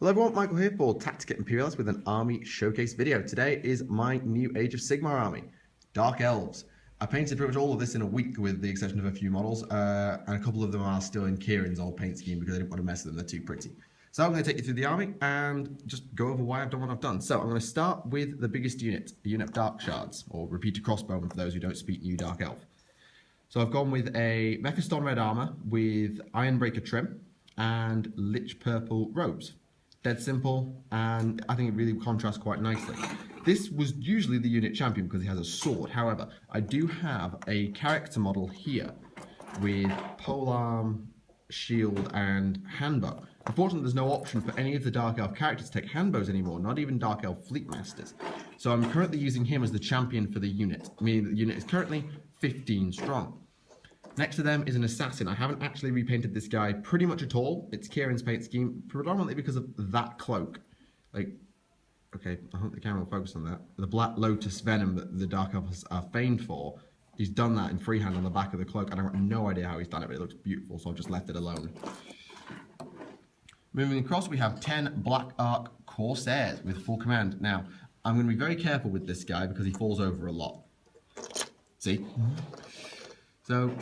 Hello everyone, Michael here for Tactica Imperialis with an army showcase video. Today is my new Age of Sigmar army, Dark Elves. I painted pretty much all of this in a week with the exception of a few models, and a couple of them are still in Kieran's old paint scheme because I didn't want to mess with them, they're too pretty. So I'm going to take you through the army and just go over why I've done what I've done. So I'm going to start with the biggest unit, the unit of Dark Shards, or repeated crossbowmen for those who don't speak new Dark Elf. So I've gone with a Mecha Stone Red armor with Ironbreaker trim and Lich Purple robes. Dead simple, and I think it really contrasts quite nicely. This was usually the unit champion because he has a sword. However, I do have a character model here with polearm, shield, and handbow. Unfortunately, there's no option for any of the Dark Elf characters to take handbows anymore, not even Dark Elf Fleet Masters. So I'm currently using him as the champion for the unit, meaning that the unit is currently 15 strong. Next to them is an assassin. I haven't actually repainted this guy pretty much at all. It's Kieran's paint scheme, predominantly because of that cloak. Like, okay, I hope the camera will focus on that. The Black Lotus Venom that the Dark Elves are famed for, he's done that in freehand on the back of the cloak, and I've got no idea how he's done it, but it looks beautiful, so I've just left it alone. Moving across, we have 10 Black Ark Corsairs with full command. Now, I'm going to be very careful with this guy because he falls over a lot. See? So,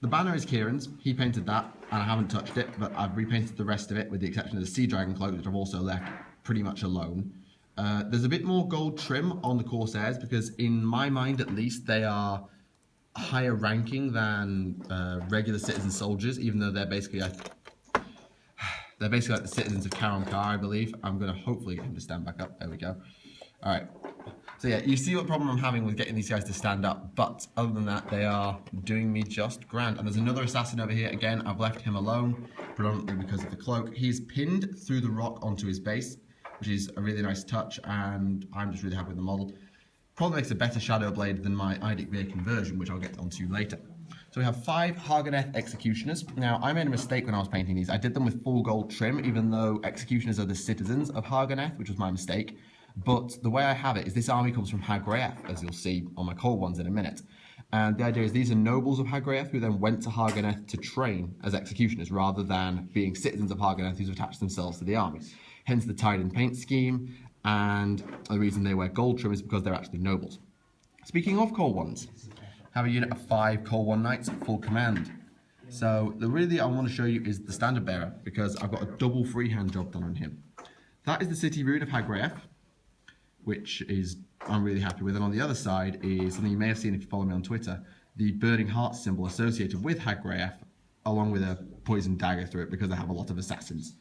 the banner is Kieran's, he painted that, and I haven't touched it, but I've repainted the rest of it with the exception of the Sea Dragon cloak, which I've also left pretty much alone. There's a bit more gold trim on the Corsairs, because in my mind at least, they are higher ranking than regular citizen soldiers, even though they're basically like the citizens of Karamkar, I believe. I'm going to hopefully get him to stand back up, there we go. Alright. So yeah, you see what problem I'm having with getting these guys to stand up, but other than that, they are doing me just grand. And there's another assassin over here. Again, I've left him alone, predominantly because of the cloak. He's pinned through the rock onto his base, which is a really nice touch, and I'm just really happy with the model. Probably makes a better Shadow Blade than my Age of conversion, which I'll get onto later. So we have 5 Hag Graef Executioners. Now, I made a mistake when I was painting these. I did them with full gold trim, even though Executioners are the citizens of Hag Graef, which was my mistake. But the way I have it is this army comes from Hag Graef, as you'll see on my cold ones in a minute. And the idea is these are nobles of Hag Graef who then went to Hag Graef to train as executioners rather than being citizens of Hag Graef who've attached themselves to the army. Hence the tied-in paint scheme, and the reason they wear gold trim is because they're actually nobles. Speaking of cold ones, I have a unit of 5 cold one knights at full command. So the really I want to show you is the standard bearer, because I've got a double freehand job done on him. That is the city rune of Hag Graef, which is I'm really happy with. And on the other side is something you may have seen if you follow me on Twitter, the burning heart symbol associated with Hag Graef, along with a poison dagger through it because I have a lot of assassins.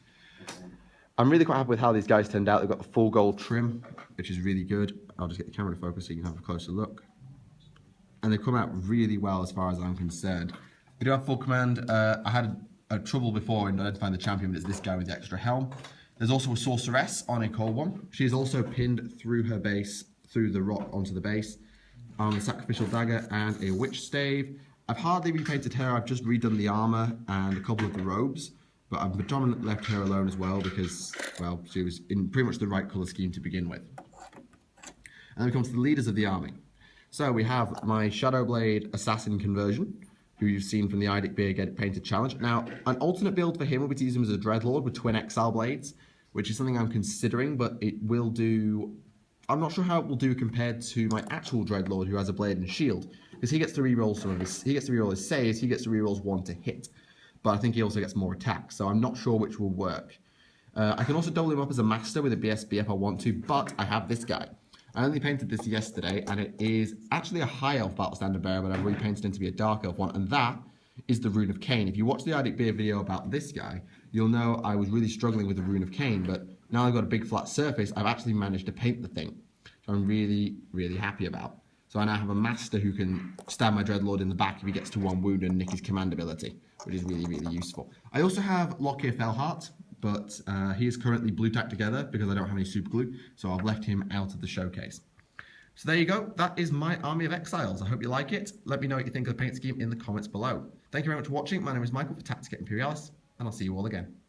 I'm really quite happy with how these guys turned out. They've got the full gold trim, which is really good. I'll just get the camera to focus so you can have a closer look. And they've come out really well as far as I'm concerned. They do have full command. I had a trouble before in identifying the champion, but it's this guy with the extra helm. There's also a sorceress on a cold one. She is also pinned through her base, through the rock onto the base, on a sacrificial dagger and a witch stave. I've hardly repainted her, I've just redone the armor and a couple of the robes, but I've predominantly left her alone as well because, well, she was in pretty much the right colour scheme to begin with. And then we come to the leaders of the army. So we have my Shadowblade Assassin conversion, who you've seen from the Idic Beer Get It Painted challenge. Now, an alternate build for him would be to use him as a Dreadlord with twin Exile blades, which is something I'm considering, but it will do... I'm not sure how it will do compared to my actual Dreadlord, who has a blade and shield, because he gets to reroll some of his... He gets to reroll his saves, he gets to reroll 1 to hit, but I think he also gets more attacks, so I'm not sure which will work. I can also double him up as a Master with a BSB if I want to, but I have this guy. I only painted this yesterday, and it is actually a High Elf Battle Standard Bearer, but I've repainted it to be a Dark Elf one, and that is the Rune of Cain. If you watch the Idic Beer video about this guy, you'll know I was really struggling with the Rune of Cain, but now I've got a big flat surface, I've actually managed to paint the thing, which I'm really, really happy about. So I now have a Master who can stab my Dreadlord in the back if he gets to 1 wound and nick his command ability, which is really, really useful. I also have Lockyer Fellheart, but he is currently blue tacked together because I don't have any super glue, so I've left him out of the showcase. So there you go, that is my army of Exiles. I hope you like it. Let me know what you think of the paint scheme in the comments below. Thank you very much for watching. My name is Michael for Tactica Imperialis, and I'll see you all again.